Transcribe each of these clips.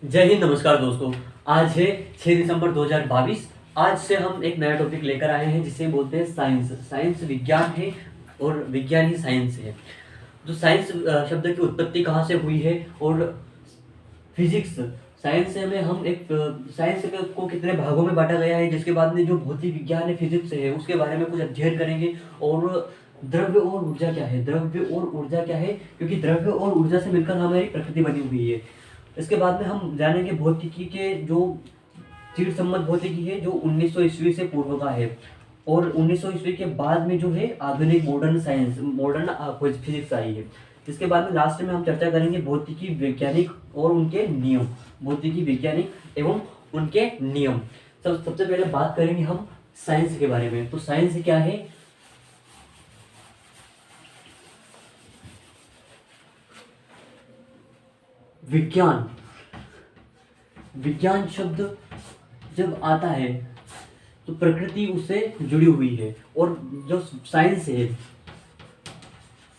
जय हिंद, नमस्कार दोस्तों। आज है 6 दिसंबर 2022। आज से हम एक नया टॉपिक लेकर आए हैं जिसे बोलते हैं साइंस। साइंस विज्ञान है और विज्ञान ही साइंस है। तो साइंस शब्द की उत्पत्ति कहाँ से हुई है और फिजिक्स साइंस में हम एक साइंस को कितने भागों में बांटा गया है, जिसके बाद में जो भौतिक विज्ञान है, फिजिक्स है, उसके बारे में कुछ अध्ययन करेंगे। और द्रव्य और ऊर्जा क्या है, द्रव्य और ऊर्जा क्या है, क्योंकि द्रव्य और ऊर्जा से मिलकर हमारी प्रकृति बनी हुई है। इसके बाद में हम जानेंगे भौतिकी के जो चिर सम्मत भौतिकी है, जो 1900 ईस्वी से पूर्व का है। और 1900 ईस्वी के बाद में जो है आधुनिक मॉडर्न साइंस, मॉडर्न फिजिक्स आई है। इसके बाद में लास्ट में हम चर्चा करेंगे भौतिकी वैज्ञानिक और उनके नियम, भौतिकी वैज्ञानिक एवं उनके नियम। सबसे पहले बात करेंगे हम साइंस के बारे में। तो साइंस क्या है? विज्ञान। विज्ञान शब्द जब आता है तो प्रकृति उससे जुड़ी हुई है। और जो साइंस है,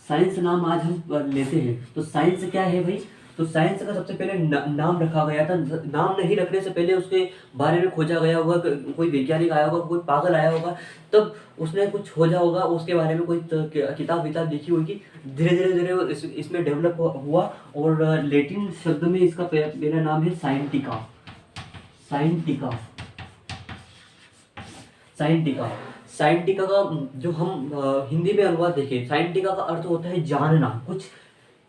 साइंस नाम आज हम लेते हैं। तो साइंस क्या है भाई? तो साइंस का सबसे पहले नाम रखा गया था। नाम नहीं रखने से पहले उसके बारे में खोजा गया होगा, कोई वैज्ञानिक आया होगा, कोई पागल आया होगा, तब उसने कुछ खोजा होगा, उसके बारे में कोई किताब विताब लिखी होगी। धीरे धीरे धीरे इसमें डेवलप हुआ। और लैटिन शब्द में इसका पहला नाम है साइंटिका। साइंटिका। साइंटिका। साइंटिका का जो हम हिंदी में अनुवाद देखें, साइंटिका का अर्थ होता है जानना। कुछ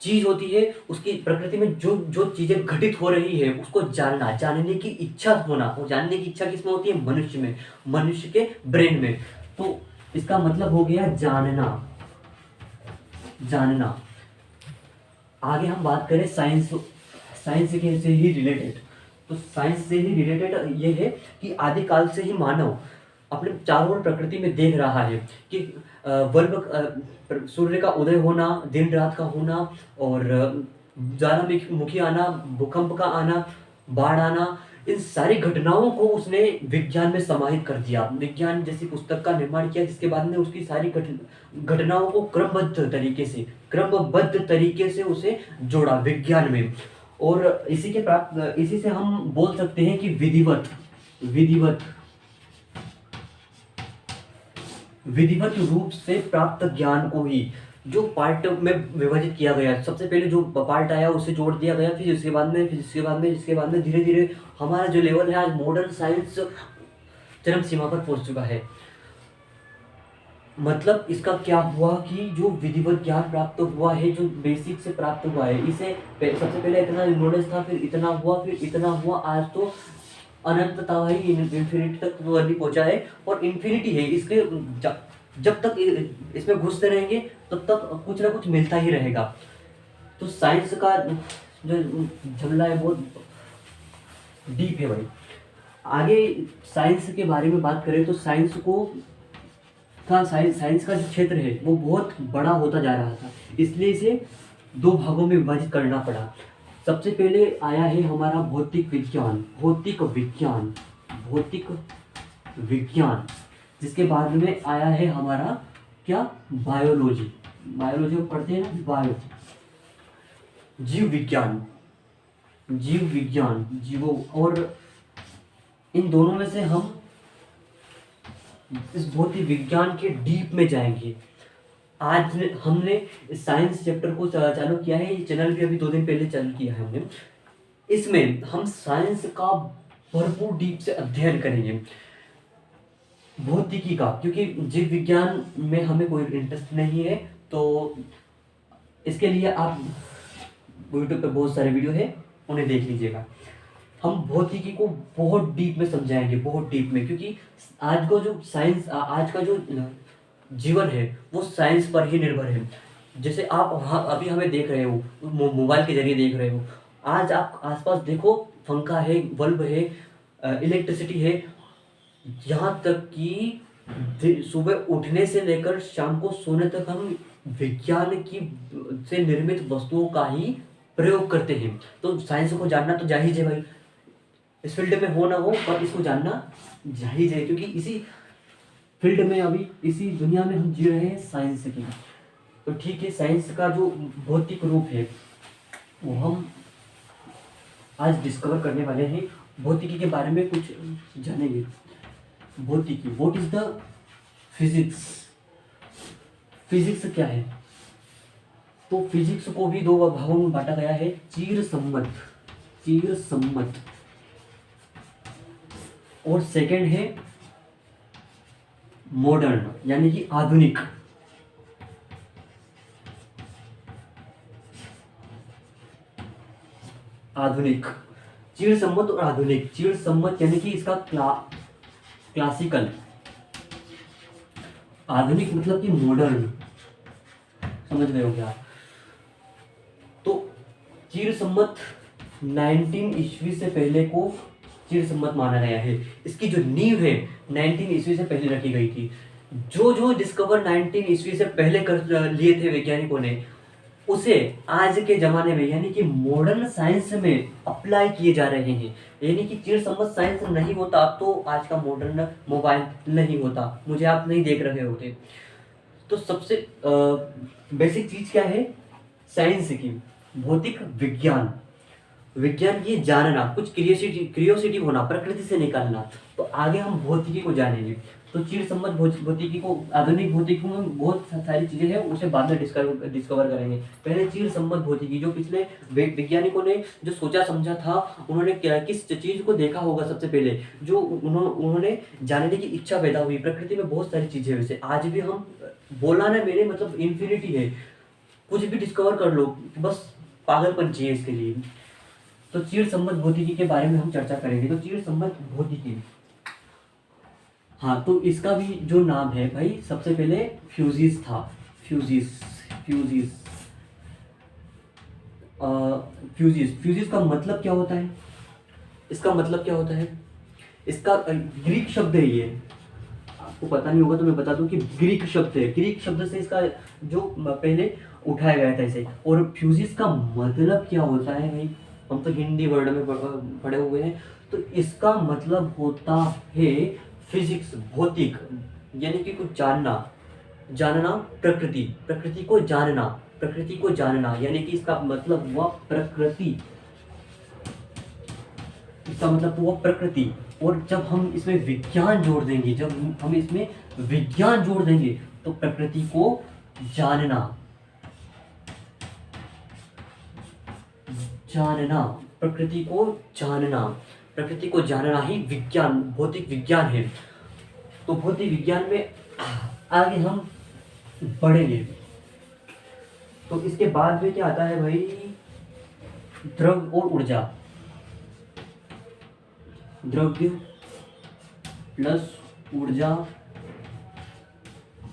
चीज होती है, उसकी प्रकृति में जो जो चीजें घटित हो रही है उसको जानना, जानने की इच्छा होना। और जानने की इच्छा किसमें होती है? मनुष्य में, मनुष्य के ब्रेन में। तो इसका मतलब हो गया जानना। जानना। आगे हम बात करें साइंस, साइंस के से ही रिलेटेड। तो साइंस से ही रिलेटेड ये है कि आदिकाल से ही मानव अपने चारों ओर प्रकृति में देख रहा है कि सूर्य का उदय होना, दिन रात का होना, और ज्वालामुखी आना, भूकंप का आना, बाढ़ आना, इन सारी घटनाओं को उसने विज्ञान में समाहित कर दिया। विज्ञान जैसी पुस्तक का निर्माण किया, जिसके बाद में उसकी सारी घटनाओं को क्रमबद्ध तरीके से उसे जोड़ा विज्ञान में। और इसी से हम बोल सकते हैं कि विधिवत विधिवत विधिवत रूप से प्राप्त ज्ञान को ही जो पार्ट में विभाजित किया गया। सबसे पहले जो पार्ट आया उसे जोड़ दिया गया, फिर इसके बाद में धीरे धीरे हमारा जो लेवल है आज मॉडर्न साइंस चरम सीमा पर पहुंच चुका है। मतलब इसका क्या हुआ कि जो विधिवत ज्ञान प्राप्त हुआ है, जो बेसिक से प्राप्त हुआ है, इसे सबसे पहले इतना नॉलेज था, फिर इतना हुआ, फिर इतना हुआ, आज तो अनंतता ही, इन्फिनिटी तक तो अभी पहुंचा है। और इन्फिनिटी है इसके, जब तक इसमें घुसते रहेंगे तब तक कुछ ना कुछ मिलता ही रहेगा। तो साइंस का जो झगड़ा है बहुत डीप है भाई। आगे साइंस के बारे में बात करें तो साइंस का जो क्षेत्र है वो बहुत बड़ा होता जा रहा था, इसलिए इसे दो भागों में विभाजित करना पड़ा। सबसे पहले आया है हमारा भौतिक विज्ञान, भौतिक विज्ञान, जिसके बाद में आया है हमारा क्या? बायोलॉजी। बायोलॉजी में पढ़ते हैं ना, बायो, जीव विज्ञान, जीवों। और इन दोनों में से हम इस भौतिक विज्ञान के डीप में जाएंगे। आज हमने साइंस चैप्टर को चालू किया है, ये चैनल भी अभी 2 दिन पहले चालू किया है हमने। इसमें हम साइंस का भरपूर डीप से अध्ययन करेंगे, भौतिकी का, क्योंकि जीव विज्ञान में हमें कोई इंटरेस्ट नहीं है। तो इसके लिए आप यूट्यूब पे बहुत सारे वीडियो है, उन्हें देख लीजिएगा। हम भौतिकी को बहुत डीप में समझाएंगे, बहुत डीप में, क्योंकि आज का जो जीवन है वो साइंस पर ही निर्भर है। जैसे आप अभी हमें देख रहे हो, मोबाइल के जरिए देख रहे हो। आज आप आसपास देखो, पंखा है, बल्ब है, इलेक्ट्रिसिटी है, यहाँ तक कि सुबह उठने से लेकर शाम को सोने तक हम विज्ञान की से निर्मित वस्तुओं का ही प्रयोग करते हैं। तो साइंस को जानना तो जायज है भाई, इस फील्ड में हो ना हो, पर इसको जानना जायज है, क्योंकि इसी फील्ड में, अभी इसी दुनिया में हम जी रहे हैं साइंस की। तो ठीक है, साइंस का जो भौतिक रूप है वो हम आज डिस्कवर करने वाले हैं, भौतिकी के बारे में कुछ जानेंगे। भौतिकी, what is the physics, physics क्या है। तो फिजिक्स को भी दो भागों में बांटा गया है, चिर सम्मत, चिर सम्मत, और सेकंड है मॉडर्न यानी कि आधुनिक। आधुनिक, चिर सम्मत और आधुनिक। चिर सम्मत यानी कि इसका क्लासिकल, आधुनिक मतलब कि मॉडर्न, समझ गए हो क्या। तो चिर सम्मत 19 ईस्वी से पहले को चिर सम्मत माना गया है। इसकी जो नींव है 19 ईस्वी से पहले रखी गई थी। जो जो डिस्कवर 19 ईस्वी से पहले कर लिए थे वैज्ञानिकों ने, उसे आज के जमाने में यानी कि मॉडर्न साइंस में अप्लाई किए जा रहे हैं। यानी कि चिर सम्मत साइंस नहीं होता तो आज का मॉडर्न मोबाइल नहीं होता, मुझे आप नहीं देख रहे होते। तो सबसे बेसिक चीज क्या है साइंस की, भौतिक विज्ञान, विज्ञान की जानना, कुछ क्रियोसिटी होना, प्रकृति से निकालना। तो आगे हम भौतिकी को जानेंगे। तो चिर सम्मत भौतिकी को, आधुनिक भौतिकी में बहुत सारी चीजें हैं, उसे बाद में डिस्कवर करेंगे। पहले चिर सम्मत भौतिकी, जो पिछले वैज्ञानिकों ने जो सोचा समझा था, उन्होंने क्या किस चीज को देखा होगा सबसे पहले, जो उन्होंने जानने की इच्छा पैदा हुई। प्रकृति में बहुत सारी चीजें, वैसे आज भी हम बोलना ना मेरे मतलब इन्फिनिटी है, कुछ भी डिस्कवर कर लो, बस पागलपन चाहिए इसके लिए। तो चिर सम्मत भौतिकी के बारे में हम चर्चा करेंगे। तो चिर सम्मत भौतिकी, हाँ, तो इसका भी जो नाम है भाई, सबसे पहले फ्यूजिस था, फ्यूजिस, फ्यूजिस, फ्यूजिस का मतलब क्या होता है, इसका मतलब क्या होता है, इसका ग्रीक शब्द है ये, आपको पता नहीं होगा तो मैं बता दूं कि ग्रीक शब्द है। ग्रीक शब्द से इसका जो पहले उठाया गया था इसे। और फ्यूजिस का मतलब क्या होता है भाई, हम तो हिंदी वर्ड में पढ़े हुए हैं। तो इसका मतलब होता है फिजिक्स, भौतिक, यानी कि कुछ जानना, जानना प्रकृति, प्रकृति को जानना, प्रकृति को जानना, यानी कि इसका मतलब हुआ प्रकृति, इसका मतलब हुआ प्रकृति। और जब हम इसमें विज्ञान जोड़ देंगे, जब हम इसमें विज्ञान जोड़ देंगे, तो प्रकृति को जानना, जानना, प्रकृति को जानना, प्रकृति को जानना ही विज्ञान, भौतिक विज्ञान है। तो भौतिक विज्ञान में आगे हम बढ़ेंगे। तो इसके बाद में क्या आता है भाई, द्रव्य और ऊर्जा, द्रव्य प्लस ऊर्जा,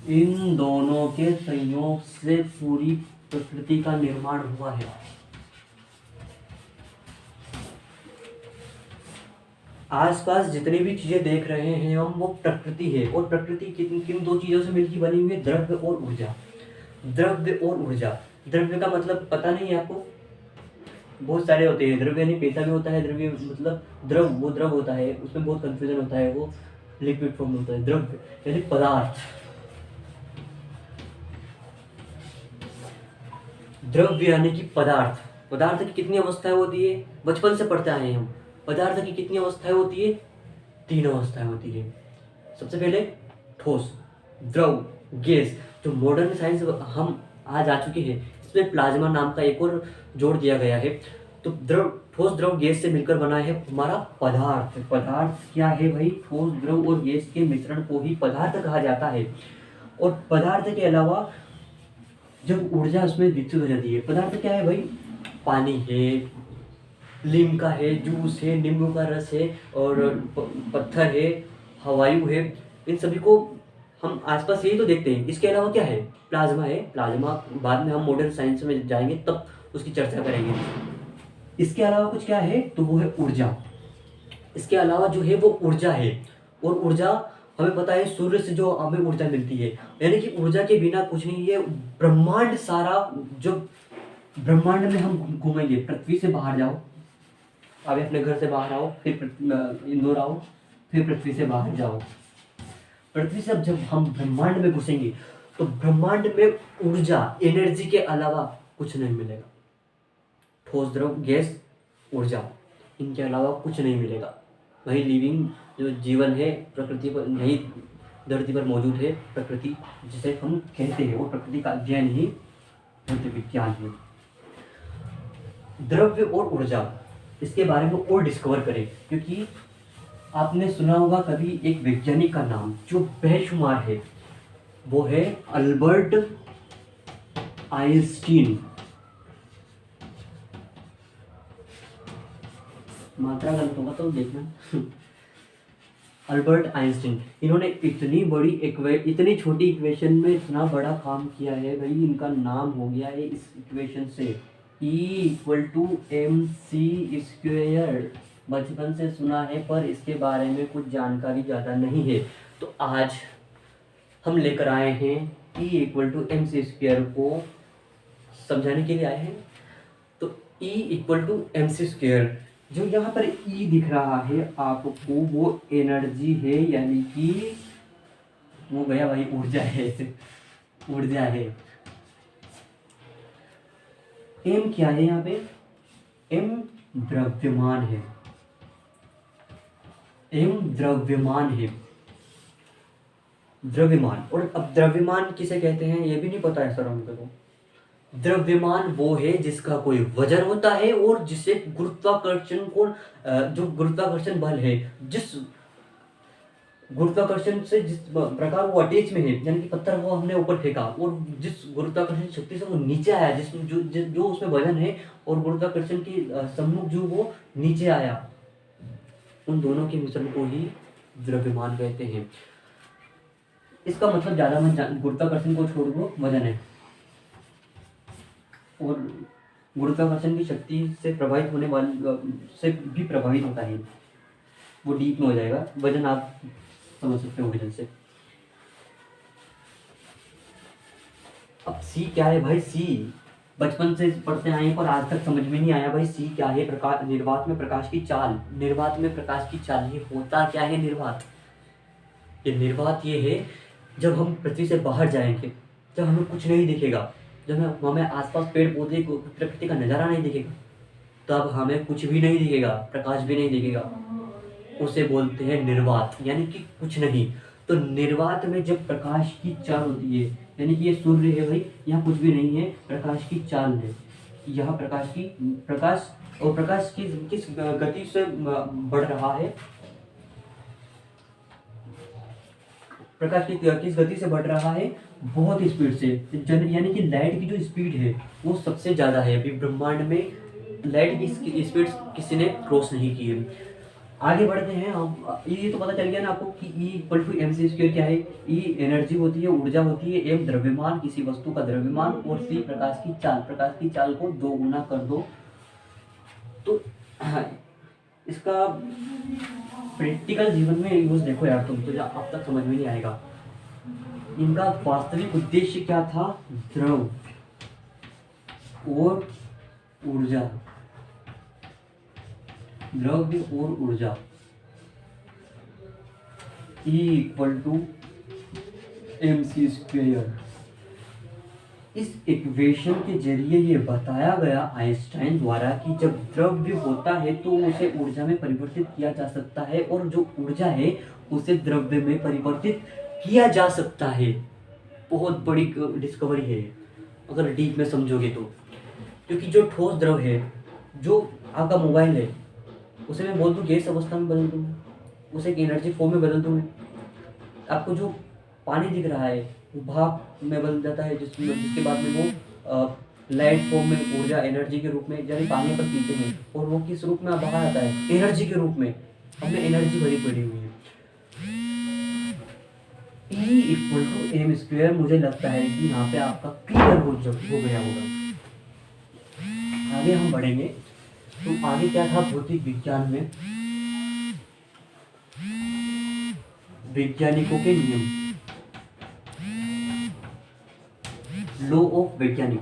इन दोनों के संयोग से पूरी प्रकृति का निर्माण हुआ है। आसपास जितनी भी चीजें देख रहे हैं हम, वो प्रकृति है। और प्रकृति किन किन दो चीजों से मिलकर बनी हुई है, द्रव्य और ऊर्जा, द्रव्य और ऊर्जा। द्रव्य का मतलब पता नहीं है आपको, बहुत सारे होते हैं द्रव्य, यानी पैसा भी होता है द्रव्य, मतलब द्रव, वो द्रव होता है, उसमें बहुत कंफ्यूजन होता है, वो लिक्विड फॉर्म होता है। द्रव्य यानी पदार्थ, द्रव्य यानी कि पदार्थ। पदार्थ की कितनी अवस्थाएं होती है, बचपन से पढ़ते आए हैं हम। पदार्थ की कितनी अवस्थाएं होती है, 3 अवस्थाएं होती है। सबसे पहले ठोस, द्रव, गैस। जो मॉडर्न साइंस हम आज आ चुके हैं, इसमें प्लाज्मा नाम का एक और जोड़ दिया गया है। तो द्रव, ठोस, द्रव, गैस से मिलकर बना है हमारा पदार्थ। पदार्थ क्या है भाई, ठोस, द्रव और गैस के मिश्रण को ही पदार्थ कहा जाता है। और पदार्थ के अलावा जब ऊर्जा उसमें विकसित हो जाती है, पदार्थ क्या है भाई, पानी है, लिमका है, जूस है, नींबू का रस है, और पत्थर है, हवायु है, इन सभी को हम आसपास यही तो देखते हैं। इसके अलावा क्या है, प्लाज्मा है। प्लाज्मा बाद में हम मॉडर्न साइंस में जाएंगे तब उसकी चर्चा करेंगे। इसके अलावा कुछ क्या है, तो वो है ऊर्जा। इसके अलावा जो है वो ऊर्जा है। और ऊर्जा हमें पता है सूर्य से जो हमें ऊर्जा मिलती है, यानी कि ऊर्जा के बिना कुछ नहीं है। ब्रह्मांड सारा, जो ब्रह्मांड में हम घूमेंगे, पृथ्वी से बाहर जाओ, अभी अपने घर से बाहर आओ, फिर इंदौर आओ, फिर पृथ्वी से बाहर जाओ। पृथ्वी से जब हम ब्रह्मांड में घुसेंगे, तो ब्रह्मांड में ऊर्जा, एनर्जी के अलावा कुछ नहीं मिलेगा। ठोस, द्रव, गैस, ऊर्जा। इनके अलावा कुछ नहीं मिलेगा। वही लिविंग जो जीवन है प्रकृति पर, यही धरती पर मौजूद है प्रकृति जिसे हम कहते हैं, और प्रकृति का अध्ययन ही बुद्ध विज्ञान है। द्रव्य और ऊर्जा, इसके बारे में और डिस्कवर करें, क्योंकि आपने सुना होगा कभी एक वैज्ञानिक का नाम जो बेशुमार है, वो है अल्बर्ट आइंस्टीन। मात्रा गलत होगा तो देखना। अल्बर्ट आइंस्टीन, इन्होंने इतनी छोटी इक्वेशन में इतना बड़ा काम किया है भाई, इनका नाम हो गया है इस इक्वेशन से E=mc²। बचपन से सुना है पर इसके बारे में कुछ जानकारी ज़्यादा नहीं है, तो आज हम लेकर आए हैं E=mc² को समझाने के लिए आए हैं। तो E=mc², जो यहाँ पर E दिख रहा है आपको, वो एनर्जी है, यानी कि वो गया भाई ऊर्जा है, ऊर्जा है। M क्या है यहाँ पे? M द्रव्यमान है, M द्रव्यमान है, द्रव्यमान। और अब द्रव्यमान किसे कहते हैं ये भी नहीं पता है सर हमको। तो द्रव्यमान वो है जिसका कोई वजन होता है और जिसे गुरुत्वाकर्षण को जो गुरुत्वाकर्षण बल है, जिस गुरुत्वाकर्षण से जिस प्रकार वो अटैच में है, यानी कि पत्थर वो हमने ऊपर फेंका और जिस गुरुत्वाकर्षण शक्ति से वो नीचे आया, जिसमें जो उसमें वजन है और गुरुत्वाकर्षण की सम्मुख जो वो नीचे आया, उन दोनों के मिश्रण को ही द्रव्यमान कहते हैं। इसका मतलब ज़्यादा मत, गुरुत्वाकर्षण को छोड़ दो, वजन है और गुरुत्वाकर्षण की शक्ति से प्रभावित होने वाले से भी प्रभावित होता है, वो डीप में हो जाएगा। वजन आप समझ सकते हो वजन से। अब सी क्या है भाई? सी बचपन से पढ़ते आए हैं पर आज तक समझ में नहीं आया भाई सी क्या है। प्रकाश, निर्वात में प्रकाश की चाल, निर्वात में प्रकाश की चाल, ये होता क्या है निर्वात? ये निर्वात ये है जब हम पृथ्वी से बाहर जाएंगे, जब हमें कुछ नहीं दिखेगा, जब हमें आसपास पेड़ पौधे को प्रकृति का नज़ारा नहीं दिखेगा, तब हमें कुछ भी नहीं दिखेगा, प्रकाश भी नहीं दिखेगा, उसे बोलते हैं निर्वात, यानी कि कुछ नहीं। तो निर्वात में जब प्रकाश की चाल होती है, यानी कि ये सूर्य है भाई, यहाँ कुछ भी नहीं है, प्रकाश की चाल है, यहाँ प्रकाश और प्रकाश की किस गति से बढ़ रहा है, प्रकाश की किस गति से बढ़ रहा है? बहुत स्पीड से, यानी कि लाइट की जो स्पीड है वो सबसे ज़्यादा है। अभी ब्रह्मांड में लाइट की स्पीड किसी ने क्रॉस नहीं की है। आगे बढ़ते हैं हम। ये तो पता चल गया ना आपको कि E=mc² क्या है? E एनर्जी होती है, ऊर्जा होती है, M द्रव्यमान, किसी वस्तु का द्रव्यमान, और C प्रकाश की चाल। प्रकाश की चाल को 2 गुना कर दो तो इसका प्रैक्टिकल जीवन में यूज देखो यार, तुम तो अब तक समझ में नहीं आएगा। इनका वास्तविक उद्देश्य क्या था? द्रव और ऊर्जा, द्रव्य और ऊर्जा। E=mc²। इस इक्वेशन के जरिए ये बताया गया आइंस्टाइन द्वारा कि जब द्रव्य होता है तो उसे ऊर्जा में परिवर्तित किया जा सकता है, और जो ऊर्जा है उसे द्रव्य में परिवर्तित किया जा सकता है। बहुत बड़ी डिस्कवरी है अगर डीप में समझोगे तो, क्योंकि जो ठोस द्रव है, जो आपका मोबाइल है, उसे मैं बोल दूँ गैस अवस्था में बदल दूँ, उसे एक एनर्जी फॉर्म में बदल दूँ। आपको जो पानी दिख रहा है वो भाप में बदल जाता है, जिसके बाद में वो लाइट फॉर्म में, ऊर्जा एनर्जी के रूप में, यानी पानी पर पीते हैं और वो किस रूप में बाहर आता है? एनर्जी के रूप में। हमें एनर्जी भरी पड़ी हुई है। E=mc²। मुझे लगता है कि यहाँ पे आपका क्लियर हो गया होगा। आगे हम बढ़ेंगे तो आगे क्या था भौतिक विज्ञान में? वैज्ञानिकों के नियम, लॉ ऑफ वैज्ञानिक,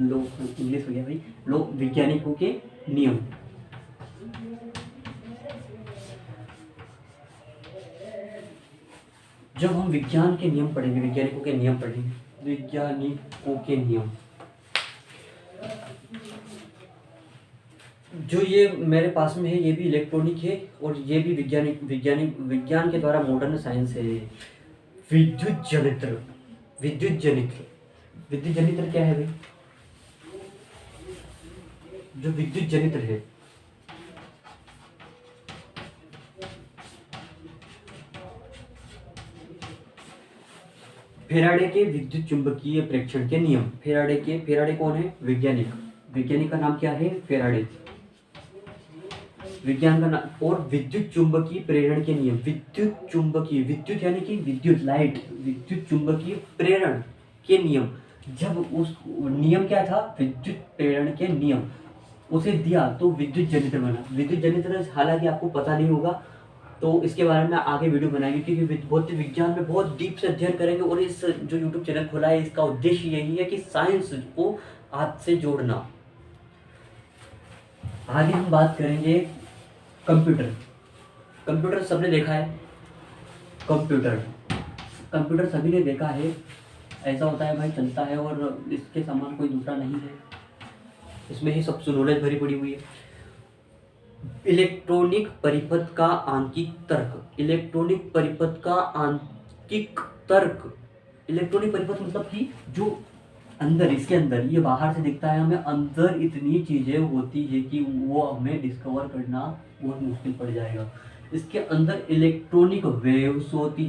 लॉ इंग्लिश हो गया भाई, लॉ वैज्ञानिकों के नियम। जब हम विज्ञान के नियम पढ़ेंगे, वैज्ञानिकों के नियम पढ़ेंगे, वैज्ञानिकों के नियम, जो ये मेरे पास में है ये भी इलेक्ट्रॉनिक है और ये भी विज्ञान के द्वारा मॉडर्न साइंस है। विद्युत जनित्र। विद्युत जनित्र। विद्युत जनित्र क्या है भाई? जो विद्युत जनित्र है, फेराडे के विद्युत चुंबकीय प्रेक्षण के नियम। फेराडे कौन है? वैज्ञानिक का नाम क्या है? फेराडे। विज्ञान का नाम। और विद्युत चुंबकीय प्रेरण के नियम। विद्युत यानी कि विद्युत, लाइट, विद्युत चुंबकीय प्रेरण के नियम। जब उस नियम क्या था? विद्युत प्रेरण के नियम उसे दिया तो विद्युत जनित्र बना। विद्युत जनित्र हालांकि आपको पता नहीं होगा, तो इसके बारे में आगे वीडियो बनाएंगे, क्योंकि भौतिक विज्ञान में बहुत डीप से अध्ययन करेंगे। और इस जो यूट्यूब चैनल खोला है इसका उद्देश्य यही है कि साइंस को आज से जोड़ना। आगे हम बात करेंगे कंप्यूटर। कंप्यूटर सबने देखा है। कंप्यूटर सभी ने देखा है। ऐसा होता है भाई, चलता है और इसके समान कोई दूसरा नहीं है। इसमें ही सब नॉलेज भरी पड़ी हुई है। इलेक्ट्रॉनिक परिपथ का आंकिक तर्क। इलेक्ट्रॉनिक परिपथ का आंकिक तर्क। इलेक्ट्रॉनिक परिपथ मतलब कि जो अंदर, इसके अंदर, ये बाहर से दिखता है हमें, अंदर इतनी चीजें होती है कि वो हमें डिस्कवर करना बहुत मुश्किल पड़ जाएगा। इसके अंदर इलेक्ट्रॉनिक वेव्स होती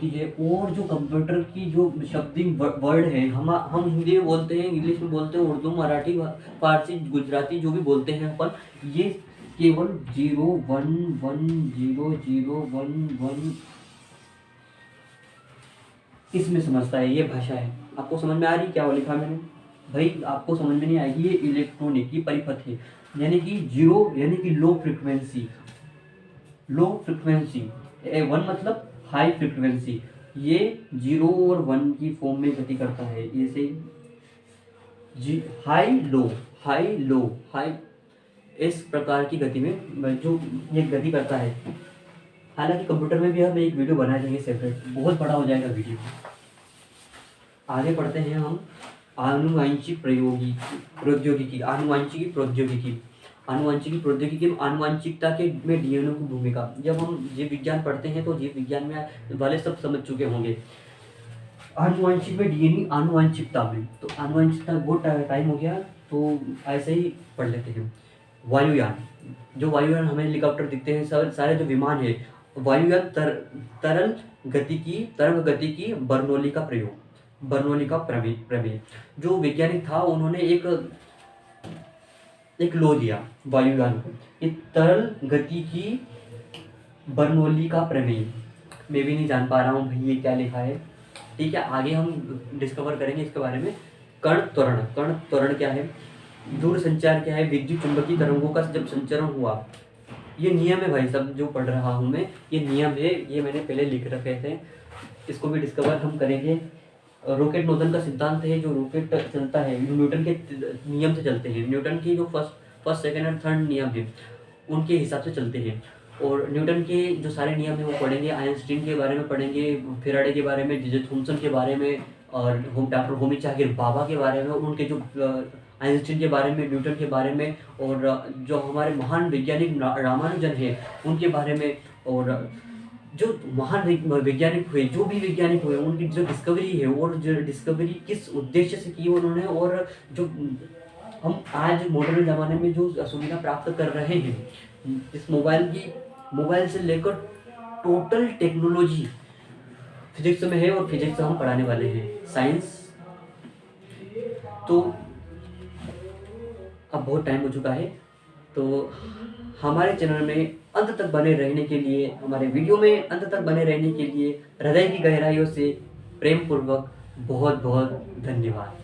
है। और जो कंप्यूटर की जो शब्दिंग वर्ड है, हम हिंदी में बोलते हैं, इंग्लिश में बोलते हैं, उर्दू, मराठी, फारसी, गुजराती, जो भी बोलते हैं अपन, ये केवल 0 1 1 0 0 1 1 इसमें समझता है। ये भाषा है। आपको समझ में आ रही क्या लिखा मैंने? भाई आपको समझ में नहीं आएगी। ये इलेक्ट्रॉनिक की परिपथ है, यानी कि 0 यानी कि लो फ्रिक्वेंसी। 1 मतलब हाई फ्रिक्वेंसी। ये 0 और 1 की फॉर्म में गति करता है। जैसे हाई इस प्रकार की गति में जो ये गति करता है। हालांकि कंप्यूटर में भी हम एक वीडियो बना देंगे सेपरेट, बहुत बड़ा हो जाएगा वीडियो। आगे पढ़ते हैं हम आनुवांशिक प्रौद्योगिकी। आनुवांशिकता के में डीएनए की भूमिका। जब हम जीव विज्ञान पढ़ते हैं तो जीव विज्ञान में वाले सब समझ चुके होंगे। आनुवांशिक में डीएनए, आनुवांशिकता में, तो आनुवांशिकता बहुत टाइम हो गया, तो ऐसे ही पढ़ लेते हैं। वायुयान हमें हेलीकॉप्टर दिखते हैं, सारे जो विमान है। वायुयान तरंग गति की बर्नौली का प्रमेय। जो वैज्ञानिक था उन्होंने एक लॉ दिया वायुयान को, एक तरल गति की बर्नौली का प्रमेय। मैं भी नहीं जान पा रहा हूँ भाई ये क्या लिखा है। ठीक है, आगे हम डिस्कवर करेंगे इसके बारे में। कण त्वरण क्या है? दूर संचार क्या है? विद्युत चुंबकीय तरंगों का जब संचरण हुआ। ये नियम है भाई सब जो पढ़ रहा हूँ मैं, ये नियम है, ये मैंने पहले लिख रखे थे। इसको भी डिस्कवर हम करेंगे। रॉकेट नोजन का सिद्धांत है। जो रॉकेट चलता है न्यूटन के नियम से चलते हैं। न्यूटन की जो फर्स्ट सेकंड और थर्ड नियम है उनके हिसाब से चलते हैं। और न्यूटन के जो सारे नियम हैं वो पढ़ेंगे। आइंस्टीन के बारे में पढ़ेंगे, फेराडे के बारे में, जे थॉमसन के बारे में, और डॉक्टर होमी जाकिर बाबा के बारे में, उनके जो आइंस्टीन के बारे में, न्यूटन के बारे में, और जो हमारे महान वैज्ञानिक रामानुजन है उनके बारे में। और जो महान वैज्ञानिक हुए, जो भी वैज्ञानिक हुए, उनकी जो डिस्कवरी है और जो डिस्कवरी किस उद्देश्य से की उन्होंने, और जो हम आज मॉडर्न ज़माने में जो सुविधा प्राप्त कर रहे हैं, इस मोबाइल से लेकर टोटल टेक्नोलॉजी फिजिक्स में है, और फिजिक्स हम पढ़ाने वाले हैं, साइंस। तो अब बहुत टाइम हो चुका है, तो हमारे चैनल में अंत तक बने रहने के लिए, हमारे वीडियो में अंत तक बने रहने के लिए हृदय की गहराइयों से प्रेम पूर्वक बहुत बहुत धन्यवाद।